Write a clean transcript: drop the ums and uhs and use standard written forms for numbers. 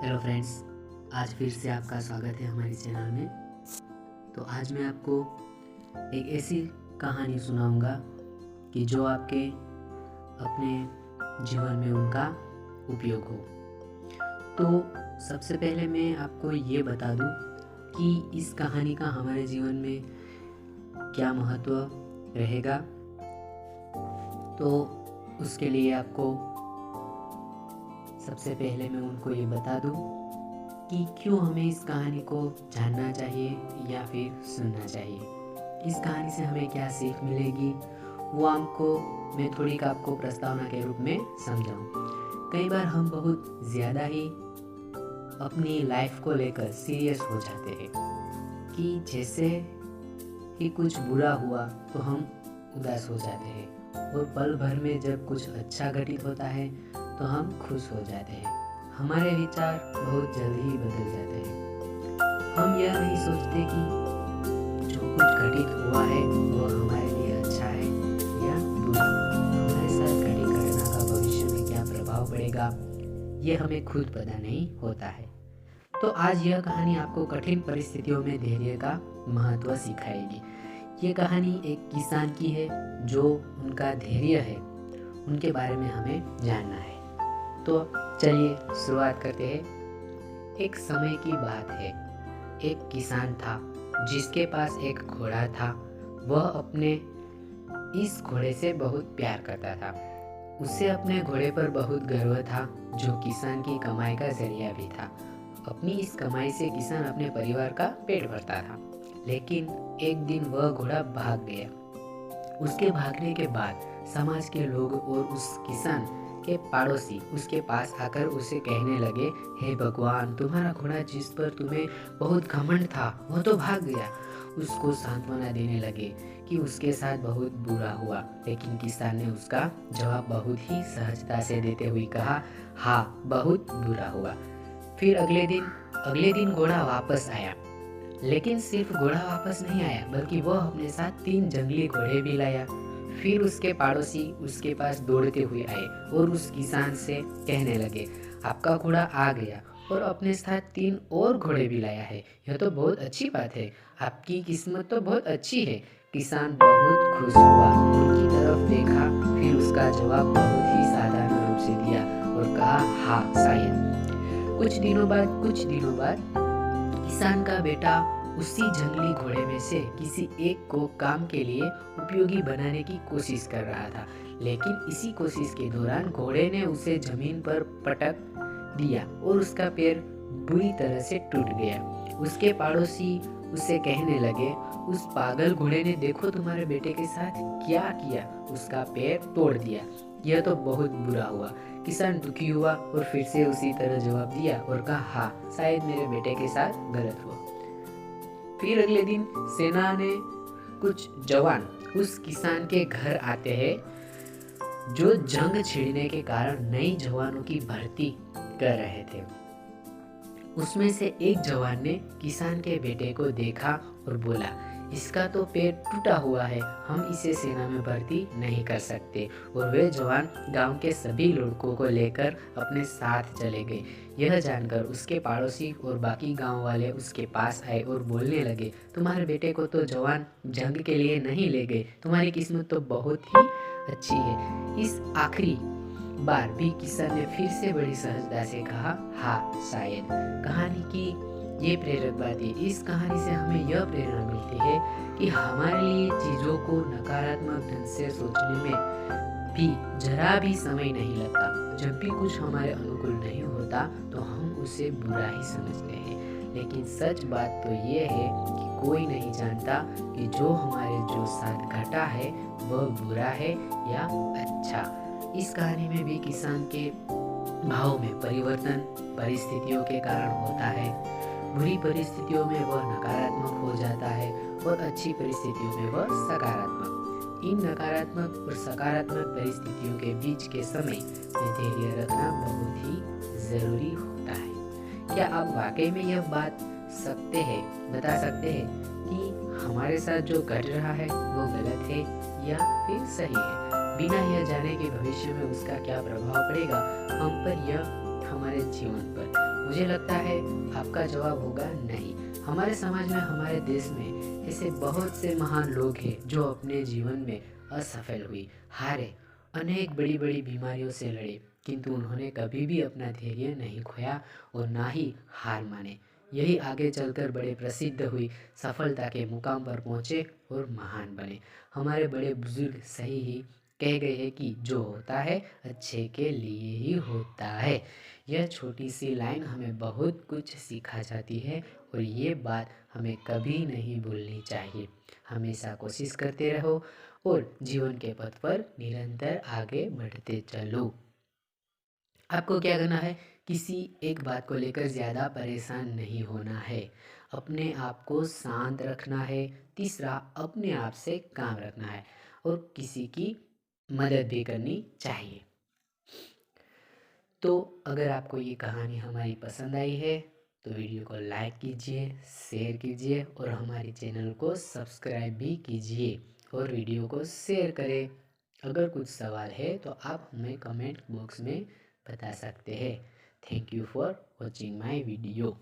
Hello friends, आज फिर से आपका स्वागत है हमारी चैनल में। तो आज मैं आपको एक ऐसी कहानी सुनाऊंगा कि जो आपके अपने जीवन में उनका उपयोग हो। तो सबसे पहले मैं आपको ये बता दूं कि इस कहानी का हमारे जीवन में क्या महत्व रहेगा। तो उसके लिए आपको सबसे पहले मैं उनको ये बता दूं कि क्यों हमें इस कहानी को जानना चाहिए या फिर सुनना चाहिए। इस कहानी से हमें क्या सीख मिलेगी वो मैं थोड़ी का आपको प्रस्तावना के रूप में समझाऊं। कई बार हम बहुत ज़्यादा ही अपनी लाइफ को लेकर सीरियस हो जाते हैं कि जैसे ही कुछ बुरा हुआ तो हम उदास हो जाते हैं, और पल भर में जब कुछ अच्छा घटित होता है तो हम खुश हो जाते हैं। हमारे विचार बहुत जल्दी ही बदल जाते हैं। हम यह नहीं सोचते कि जो कुछ घटित हुआ है वो हमारे लिए अच्छा है या बुरा। हमारे साथ घटित घटना का भविष्य में क्या प्रभाव पड़ेगा ये हमें खुद पता नहीं होता है। तो आज यह कहानी आपको कठिन परिस्थितियों में धैर्य का महत्व सिखाएगी। ये कहानी एक किसान की है, जो उनका धैर्य है उनके बारे में हमें जानना है। तो चलिए शुरुआत करते हैं। एक समय की बात है, एक किसान था जिसके पास एक घोड़ा था। वह अपने इस घोड़े से बहुत प्यार करता था। उसे अपने घोड़े पर बहुत गर्व था, जो किसान की कमाई का जरिया भी था। अपनी इस कमाई से किसान अपने परिवार का पेट भरता था। लेकिन एक दिन वह घोड़ा भाग गया। उसके भागने के बाद समाज के लोग और उस किसान के पड़ोसी उसके पास आकर उसे कहने लगे, हे भगवान, तुम्हारा घोड़ा जिस पर तुम्हें बहुत घमंड था वो तो भाग गया। उसको सांत्वना देने लगे कि उसके साथ बहुत बुरा हुआ। लेकिन किसान ने उसका जवाब बहुत ही सहजता से देते हुए कहा, हाँ, बहुत बुरा हुआ। फिर अगले दिन घोड़ा वापस आया। लेकिन सिर्फ घोड़ा वापस नहीं आया, बल्कि वह अपने साथ 3 जंगली घोड़े भी लाया। फिर उसके पड़ोसी उसके पास दौड़ते हुए आए और उस किसान से कहने लगे, आपका घोड़ा आ गया और अपने साथ 3 और घोड़े भी लाया है। यह तो बहुत अच्छी बात है, आपकी किस्मत तो बहुत अच्छी है। किसान बहुत खुश हुआ, उनकी तरफ देखा, फिर उसका जवाब बहुत ही साधारण रूप से दिया और कहा, हाँ शायद। कुछ दिनों बाद किसान का बेटा उसी जंगली घोड़े में से किसी एक को काम के लिए उपयोगी बनाने की कोशिश कर रहा था। लेकिन इसी कोशिश के दौरान घोड़े ने उसे जमीन पर पटक दिया और उसका पैर बुरी तरह से टूट गया। उसके पड़ोसी उसे कहने लगे, उस पागल घोड़े ने देखो तुम्हारे बेटे के साथ क्या किया, उसका पैर तोड़ दिया। यह तो बहुत बुरा हुआ। किसान दुखी हुआ और फिर से उसी तरह जवाब दिया और कहा, हाँ शायद मेरे बेटे के साथ गलत हुआ। फिर अगले दिन सेना ने कुछ जवान उस किसान के घर आते हैं, जो जंग छिड़ने के कारण नए जवानों की भर्ती कर रहे थे। उसमें से एक जवान ने किसान के बेटे को देखा और बोला, इसका तो पैर टूटा हुआ है, हम इसे सेना में भर्ती नहीं कर सकते। और वे जवान गांव के सभी लड़कों को लेकर अपने साथ चले गए। यह जानकर उसके पड़ोसी और बाकी गांव वाले उसके पास आए और बोलने लगे, तुम्हारे बेटे को तो जवान जंग के लिए नहीं ले गए, तुम्हारी किस्मत तो बहुत ही अच्छी है। इस आखिरी बार भी किसान ने फिर से बड़ी सहजता से कहा, हाँ शायद। कहानी की ये प्रेरक बात है, इस कहानी से हमें यह प्रेरणा मिलती है कि हमारे लिए चीज़ों को नकारात्मक ढंग से सोचने में भी जरा भी समय नहीं लगता। जब भी कुछ हमारे अनुकूल नहीं होता तो हम उसे बुरा ही समझते हैं। लेकिन सच बात तो ये है कि कोई नहीं जानता कि जो साथ घटा है वह बुरा है या अच्छा। इस कहानी में भी किसान के भाव में परिवर्तन परिस्थितियों के कारण होता है। बुरी परिस्थितियों में वह नकारात्मक हो जाता है और अच्छी परिस्थितियों में वह सकारात्मक। इन नकारात्मक और सकारात्मक परिस्थितियों के बीच के समय में धैर्य रखना बहुत ही जरूरी होता है। क्या आप वाकई में यह बता सकते हैं कि हमारे साथ जो घट रहा है वो गलत है या फिर सही है, बिना यह जाने कि भविष्य में उसका क्या प्रभाव पड़ेगा हम पर या हमारे जीवन पर। मुझे लगता है आपका जवाब होगा नहीं। हमारे समाज में, हमारे देश में ऐसे बहुत से महान लोग हैं जो अपने जीवन में असफल हुए, हारे, अनेक बड़ी बड़ी बीमारियों से लड़े, किंतु उन्होंने कभी भी अपना धैर्य नहीं खोया और ना ही हार माने। यही आगे चलकर बड़े प्रसिद्ध हुई, सफलता के मुकाम पर पहुँचे और महान बने। हमारे बड़े बुजुर्ग सही ही कह गए हैं कि जो होता है अच्छे के लिए ही होता है। यह छोटी सी लाइन हमें बहुत कुछ सिखा जाती है और ये बात हमें कभी नहीं भूलनी चाहिए। हमेशा कोशिश करते रहो और जीवन के पथ पर निरंतर आगे बढ़ते चलो। आपको क्या करना है, किसी एक बात को लेकर ज़्यादा परेशान नहीं होना है, अपने आप को शांत रखना है। तीसरा, अपने आप से काम रखना है और किसी की मदद भी करनी चाहिए। तो अगर आपको ये कहानी हमारी पसंद आई है तो वीडियो को लाइक कीजिए, शेयर कीजिए और हमारे चैनल को सब्सक्राइब भी कीजिए और वीडियो को शेयर करें। अगर कुछ सवाल है तो आप हमें कमेंट बॉक्स में बता सकते हैं। Thank you for watching my video.